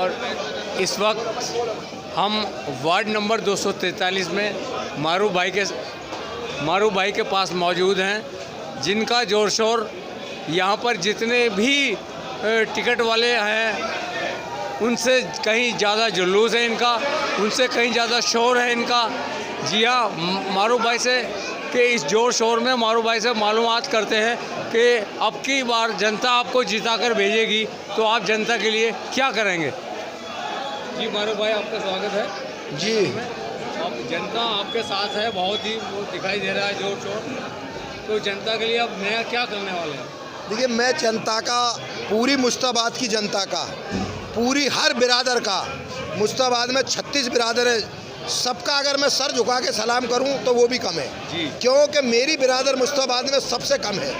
और इस वक्त हम वार्ड नंबर 243 में मारू भाई के पास मौजूद हैं, जिनका जोर शोर यहाँ पर जितने भी टिकट वाले हैं उनसे कहीं ज़्यादा जुलूस है इनका, उनसे कहीं ज़्यादा शोर है इनका। जी हाँ, मारू भाई से कि इस जोर शोर में मारू भाई से मालूमात करते हैं कि अब की बार जनता आपको जिता कर भेजेगी तो आप जनता के लिए क्या करेंगे। जी मारू भाई, आपका स्वागत है। जी, अब जनता आपके साथ है, बहुत ही वो दिखाई दे रहा है जोर शोर, तो जनता के लिए अब नया क्या करने वाले हैं। देखिए, मैं जनता का, पूरी मुश्ताबाद की जनता का, पूरी हर बिरादर का, मुश्ताबाद में 36 बिरादर है, सबका अगर मैं सर झुका के सलाम करूं तो वो भी कम है जी। क्योंकि मेरी बिरादर मुश्ताबाद में सबसे कम है।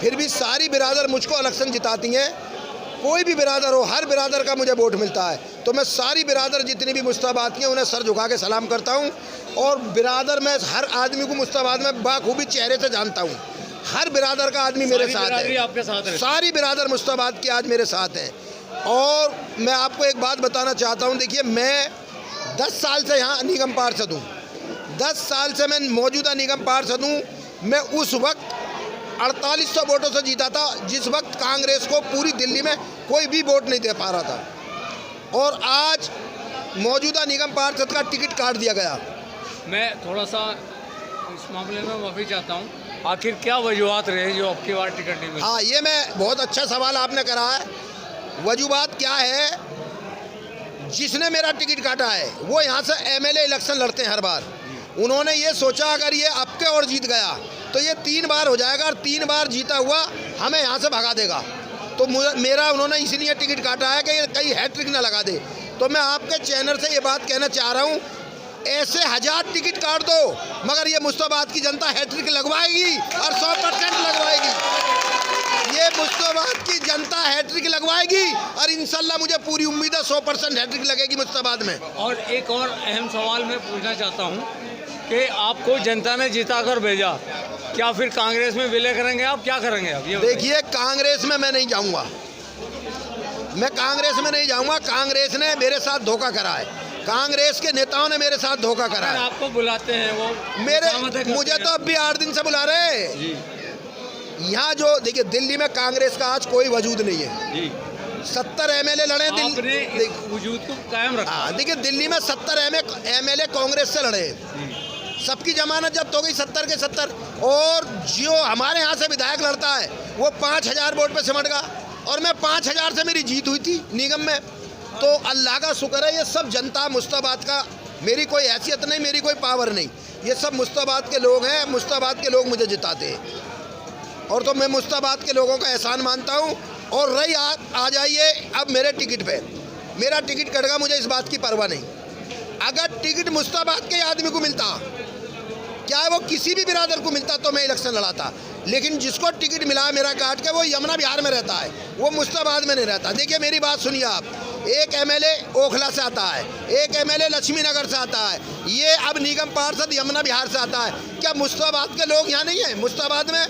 फिर भी सारी बिरादर मुझको इलेक्शन जिताती हैं। कोई भी बिरादर हो, हर बिरादर का मुझे वोट मिलता है, तो मैं सारी बिरादर जितनी भी मुश्ताबाद की हैं उन्हें सर झुका के सलाम करता हूं। और बिरादर में हर आदमी को मुश्ताबाद में बाखूबी चेहरे से जानता हूं। हर बिरादर का आदमी मेरे साथ है, आपके साथ है। सारी बिरादर मुश्ताबाद की आज मेरे साथ हैं। और मैं आपको एक बात बताना चाहता हूं, देखिए मैं 10 साल से यहाँ निगम पार्षद हूँ, 10 साल से मैं मौजूदा निगम पार्षद हूँ। मैं उस वक्त 4800 वोटों से जीता था, जिस वक्त कांग्रेस को पूरी दिल्ली में कोई भी वोट नहीं दे पा रहा था। और आज मौजूदा निगम पार्षद का टिकट काट दिया गया। मैं थोड़ा सा इस मामले में माफ़ी चाहता हूँ, आखिर क्या वजूहत रहे जो आपकी बार टिकट नहीं मिली। हाँ, ये मैं बहुत अच्छा सवाल आपने करा है। वजूहत क्या है, जिसने मेरा टिकट काटा है वो यहाँ से एमएलए इलेक्शन लड़ते हैं हर बार। उन्होंने ये सोचा अगर ये अब के और जीत गया तो ये 3 बार हो जाएगा और 3 बार जीता हुआ हमें यहाँ से भगा देगा। तो मेरा उन्होंने इसलिए टिकट काटा है कि कहीं हैट्रिक ना लगा दे। तो मैं आपके चैनल से ये बात कहना चाह रहा हूँ, ऐसे 1000 टिकट काट दो मगर ये मुश्ताबाद की जनता हैट्रिक लगवाएगी और 100% लगवाएगी। ये मुश्ताबाद की जनता हैट्रिक लगवाएगी और इंशाल्लाह मुझे पूरी उम्मीद है 100% हैट्रिक लगेगी मुश्ताबाद में। और एक और अहम सवाल मैं पूछना चाहता हूँ कि आपको जनता ने जिता कर भेजा, क्या फिर कांग्रेस में विलय करेंगे आप, क्या करेंगे आप? ये देखिए, कांग्रेस में मैं नहीं जाऊँगा, मैं कांग्रेस में नहीं जाऊँगा। कांग्रेस ने मेरे साथ धोखा करा है, कांग्रेस के नेताओं ने मेरे साथ धोखा करा है। आपको बुलाते हैं वो मुझे तो अब भी 8 दिन से बुला रहे हैं। यहाँ जो देखिए, दिल्ली में कांग्रेस का आज कोई वजूद नहीं है जी। 70 एमएलए लड़े, आपने वजूद को कायम रखा। देखिए, दिल्ली में 70 एमएलए कांग्रेस से लड़े, सबकी जमानत जब्त हो गई 70 के 70। और जो हमारे यहाँ से विधायक लड़ता है वो 5000 वोट पे सिमट गया और मैं 5000 से मेरी जीत हुई थी निगम में। तो अल्लाह का शुक्र है, ये सब जनता मुश्ताबाद का, मेरी कोई हैसियत नहीं, मेरी कोई पावर नहीं, ये सब मुश्ताबाद के लोग हैं। मुश्ताबाद के लोग मुझे जिताते हैं और तो मैं मुश्ताबाद के लोगों का एहसान मानता हूँ। और रही आ जाइए अब मेरे टिकट पे, मेरा टिकट कटेगा, मुझे इस बात की परवाह नहीं। अगर टिकट मुश्ताबाद के आदमी को मिलता, क्या वो किसी भी बिरादर को मिलता, तो मैं इलेक्शन लड़ाता। लेकिन जिसको टिकट मिला है मेरा काट के, वो यमुना बिहार में रहता है, वो मुश्ताबाद में नहीं रहता। देखिए मेरी बात सुनिए आप, एक एमएलए ओखला से आता है, एक एमएलए लक्ष्मी नगर से आता है, ये अब निगम पार्षद यमुना बिहार से आता है। क्या मुश्ताबाद के लोग यहाँ नहीं है? मुश्ताबाद में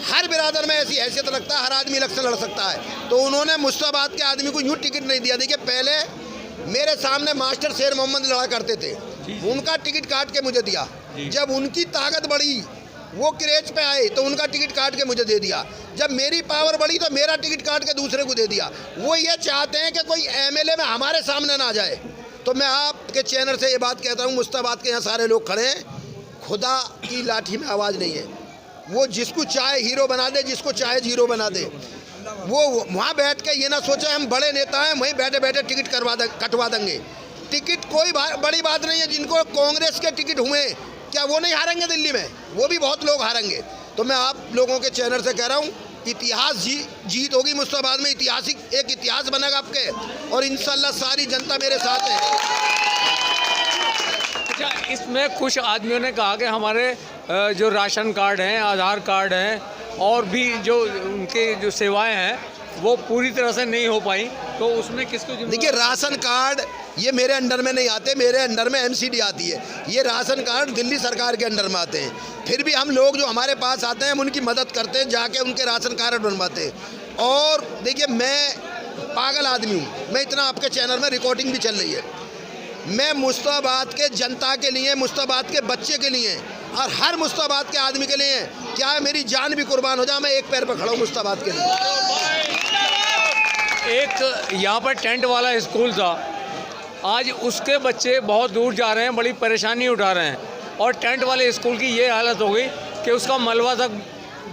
हर बिरादर में ऐसी हैसियत रखता है, हर आदमी इलेक्शन लड़ सकता है। तो उन्होंने मुश्ताबाद के आदमी को यूँ टिकट नहीं दिया। देखिए, पहले मेरे सामने मास्टर शेर मोहम्मद लड़ा करते थे, उनका टिकट काट के मुझे दिया। जब उनकी ताकत बढ़ी, वो क्रेज पे आए, तो उनका टिकट काट के मुझे दे दिया। जब मेरी पावर बढ़ी तो मेरा टिकट काट के दूसरे को दे दिया। वो ये चाहते हैं कि कोई एमएलए में हमारे सामने ना जाए। तो मैं आपके चैनल से ये बात कहता हूँ, मुश्ताबाद के यहाँ सारे लोग खड़े हैं, खुदा की लाठी में आवाज़ नहीं है। वो जिसको चाहे हीरो बना दे, जिसको चाहे जीरो बना दे। वो वहाँ बैठ के ये ना सोचे हम बड़े नेता हैं, वहीं बैठे बैठे टिकट कटवा देंगे। टिकट कोई बड़ी बात नहीं है। जिनको कांग्रेस के टिकट हुए, क्या वो नहीं हारेंगे दिल्ली में? वो भी बहुत लोग हारेंगे। तो मैं आप लोगों के चैनल से कह रहा हूँ, इतिहास जीत होगी मुश्ताबाद में, ऐतिहासिक एक इतिहास बनेगा आपके, और इंशाल्लाह सारी जनता मेरे साथ है। अच्छा, इसमें कुछ आदमियों ने कहा कि हमारे जो राशन कार्ड हैं, आधार कार्ड हैं और भी जो उनके जो सेवाएं हैं वो पूरी तरह से नहीं हो पाई, तो उसमें किसको? देखिए, राशन कार्ड ये मेरे अंडर में नहीं आते, मेरे अंडर में एमसीडी आती है। ये राशन कार्ड दिल्ली सरकार के अंडर में आते हैं। फिर भी हम लोग जो हमारे पास आते हैं हम उनकी मदद करते हैं, जाके उनके राशन कार्ड बनवाते हैं। और देखिए, मैं पागल आदमी हूँ मैं, इतना आपके चैनल में रिकॉर्डिंग भी चल रही है। मैं मुस्ताबाद के जनता के लिए, मुस्ताबाद के बच्चे के लिए और हर मुस्ताबाद के आदमी के लिए, क्या है मेरी जान भी कुर्बान हो जाए, मैं एक पैर पर खड़ा हूँ मुस्ताबाद के लिए। एक यहाँ पर टेंट वाला स्कूल था, आज उसके बच्चे बहुत दूर जा रहे हैं, बड़ी परेशानी उठा रहे हैं, और टेंट वाले स्कूल की ये हालत हो गई कि उसका मलबा तक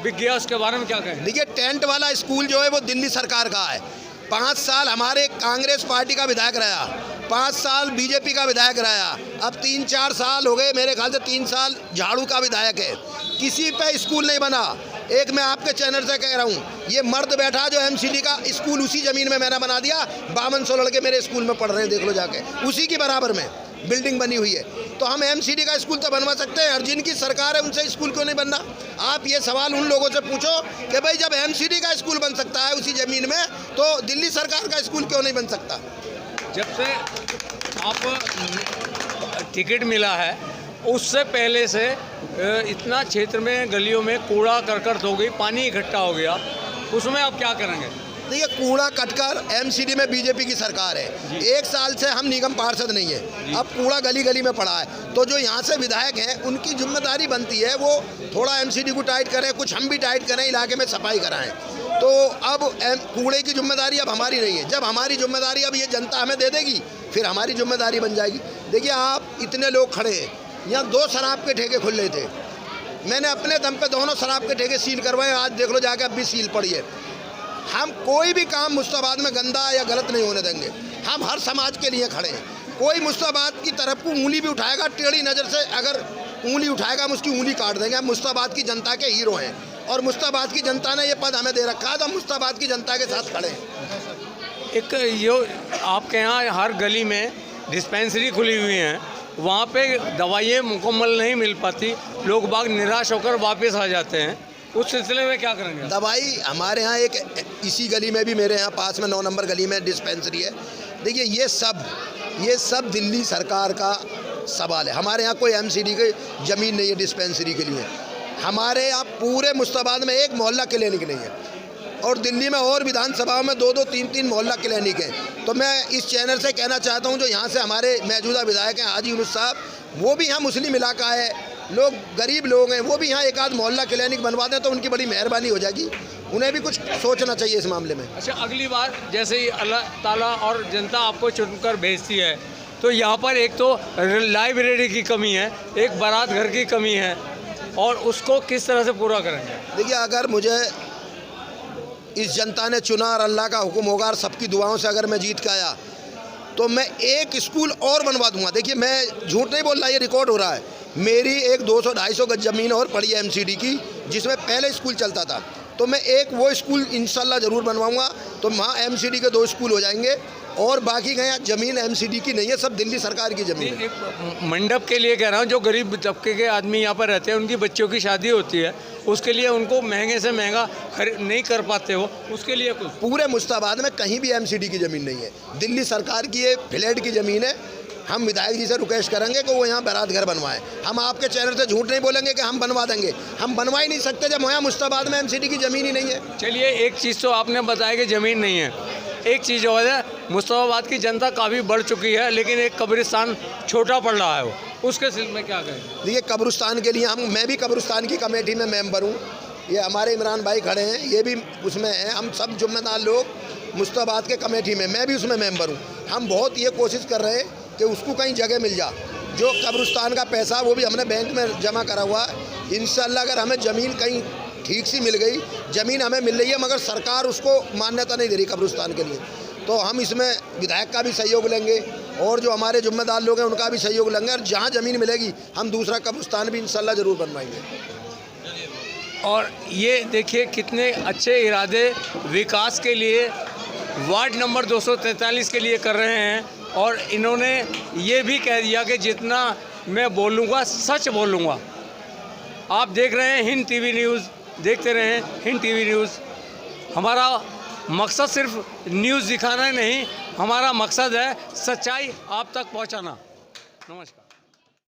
बिक गया। उसके बारे में क्या कहें? देखिए, टेंट वाला स्कूल जो है वो दिल्ली सरकार का है। 5 साल हमारे कांग्रेस पार्टी का विधायक रहा, 5 साल बीजेपी का विधायक रहा, अब 3-4 साल हो गए, मेरे ख्याल से 3 साल झाड़ू का विधायक है, किसी पे स्कूल नहीं बना। एक मैं आपके चैनल से कह रहा हूँ, ये मर्द बैठा जो एमसीडी का स्कूल उसी ज़मीन में मैंने बना दिया, 5200 लड़के मेरे स्कूल में पढ़ रहे हैं, देख लो जाके, उसी की बराबर में बिल्डिंग बनी हुई है। तो हम एमसीडी का स्कूल तो बनवा सकते हैं, और जिनकी सरकार है उनसे स्कूल क्यों नहीं बनना? आप ये सवाल उन लोगों से पूछो कि भाई जब एमसीडी का स्कूल बन सकता है उसी ज़मीन में, तो दिल्ली सरकार का स्कूल क्यों नहीं बन सकता? जब से आप टिकट मिला है उससे पहले से इतना क्षेत्र में गलियों में कूड़ा करकट हो गई, पानी इकट्ठा हो गया, उसमें आप क्या करेंगे? देखिए, कूड़ा कटकर एमसीडी में बीजेपी की सरकार है, 1 साल से हम निगम पार्षद नहीं है, अब कूड़ा गली गली में पड़ा है, तो जो यहाँ से विधायक हैं उनकी जिम्मेदारी बनती है वो थोड़ा एमसीडी को टाइट करें, कुछ हम भी टाइट करें, इलाके में सफाई कराएं। तो अब कूड़े की जिम्मेदारी अब हमारी नहीं है, जब हमारी जिम्मेदारी अब ये जनता हमें दे देगी फिर हमारी जिम्मेदारी बन जाएगी। देखिए, आप इतने लोग खड़े हैं, यहाँ 2 शराब के ठेके खुल रहे थे, मैंने अपने दम पे दोनों शराब के ठेके सील करवाए, आज देख लो जाके अब भी सील पड़ी है। हम कोई भी काम मुस्ताबाद में गंदा या गलत नहीं होने देंगे, हम हर समाज के लिए खड़े हैं। कोई मुस्ताबाद की तरफ को उंगली भी उठाएगा, टेढ़ी नज़र से अगर उंगली उठाएगा हम उसकी उंगली काट देंगे। हम मुस्ताबाद की जनता के हीरो हैं, और मुस्ताबाद की जनता ने ये पद हमें दे रखा है, तो हम मुस्ताबाद की जनता के साथ खड़े हैं। एक यो आपके यहाँ हर गली में डिस्पेंसरी खुली हुई हैं, वहाँ पे दवाइयाँ मुकम्मल नहीं मिल पाती, लोग बाग निराश होकर वापस आ जाते हैं, उस सिलसिले में क्या करेंगे? दवाई हमारे यहाँ एक इसी गली में भी, मेरे यहाँ पास में 9 नंबर गली में डिस्पेंसरी है। देखिए, ये सब दिल्ली सरकार का सवाल है। हमारे यहाँ कोई एमसीडी की ज़मीन नहीं है डिस्पेंसरी के लिए, हमारे यहाँ पूरे मुस्ताबाद में एक मोहल्ला क्लिनिक नहीं है, और दिल्ली में और विधानसभाओं में 2-2, 3-3 मोहल्ला क्लिनिक हैं। तो मैं इस चैनल से कहना चाहता हूं, जो यहाँ से हमारे मौजूदा विधायक हैं हाजी यूनुस साहब, वो भी यहाँ मुस्लिम इलाका है, लोग गरीब लोग हैं, वो भी यहाँ एक आध मोहल्ला क्लिनिक बनवा दें तो उनकी बड़ी मेहरबानी हो जाएगी। उन्हें भी कुछ सोचना चाहिए इस मामले में। अच्छा, अगली बार जैसे ही अल्लाह ताला और जनता आपको चुनकर भेजती है, तो यहाँ पर एक तो लाइब्रेरी की कमी है, एक बारात घर की कमी है, और उसको किस तरह से पूरा करेंगे? देखिए, अगर मुझे इस जनता ने चुना और अल्लाह का हुक्म होगा और सबकी दुआओं से अगर मैं जीत के आया, तो मैं एक स्कूल और बनवा दूंगा। देखिए, मैं झूठ नहीं बोल रहा, ये रिकॉर्ड हो रहा है, मेरी एक 200-250 गज ज़मीन और पड़ी है एमसीडी की, जिसमें पहले स्कूल चलता था, तो मैं एक वो स्कूल इंशाल्लाह ज़रूर बनवाऊंगा। तो वहाँ एमसीडी के 2 स्कूल हो जाएंगे, और बाकी का यहाँ ज़मीन एमसीडी की नहीं है, सब दिल्ली सरकार की ज़मीन है। एक मंडप के लिए कह रहा हूँ, जो गरीब तबके के आदमी यहाँ पर रहते हैं, उनकी बच्चों की शादी होती है, उसके लिए उनको महंगे से महंगा नहीं कर पाते हो, उसके लिए कुछ? पूरे मुस्ताबाद में कहीं भी एमसीडी की ज़मीन नहीं है, दिल्ली सरकार की ये फ्लैट की ज़मीन है। हम विधायक जी से रिक्वेस्ट करेंगे कि वो यहाँ बारात घर बनवाएं। हम आपके चैनल से झूठ नहीं बोलेंगे कि हम बनवा देंगे, हम बनवा ही नहीं सकते जब यहाँ मुस्ताबाद में एमसीडी की ज़मीन ही नहीं है। चलिए, एक चीज़ तो आपने बताया कि ज़मीन नहीं है, एक चीज़ और है, मुस्ताबाद की जनता काफ़ी बढ़ चुकी है, लेकिन एक कब्रिस्तान छोटा पड़ रहा है, वो उसके सिलसिले में क्या करें? देखिए, कब्रिस्तान के लिए मैं भी कब्रिस्तान की कमेटी में मेंबर हूँ, ये हमारे इमरान भाई खड़े हैं, ये भी उसमें हैं, हम सब जिम्मेदार लोग मुस्ताबाद के कमेटी में, मैं भी उसमें मेंबर हूँ। हम बहुत ये कोशिश कर रहे हैं कि उसको कहीं जगह मिल जा, जो कब्रिस्तान का पैसा वो भी हमने बैंक में जमा करा हुआ है। इंशाल्लाह अगर हमें ज़मीन कहीं ठीक सी मिल गई, ज़मीन हमें मिल रही है, मगर सरकार उसको मान्यता नहीं दे रही कब्रिस्तान के लिए, तो हम इसमें विधायक का भी सहयोग लेंगे, और जो हमारे जिम्मेदार लोग हैं उनका भी सहयोग लेंगे, और जहाँ ज़मीन मिलेगी हम दूसरा कब्रिस्तान भी इंशाल्लाह ज़रूर बनवाएंगे। और ये देखिए, कितने अच्छे इरादे विकास के लिए वार्ड नंबर 243 के लिए कर रहे हैं, और इन्होंने ये भी कह दिया कि जितना मैं बोलूँगा सच बोलूँगा। आप देख रहे हैं हिंद टीवी न्यूज़, देखते रहें हिंद टीवी न्यूज़। हमारा मकसद सिर्फ न्यूज़ दिखाना नहीं, हमारा मकसद है सच्चाई आप तक पहुंचाना। नमस्कार।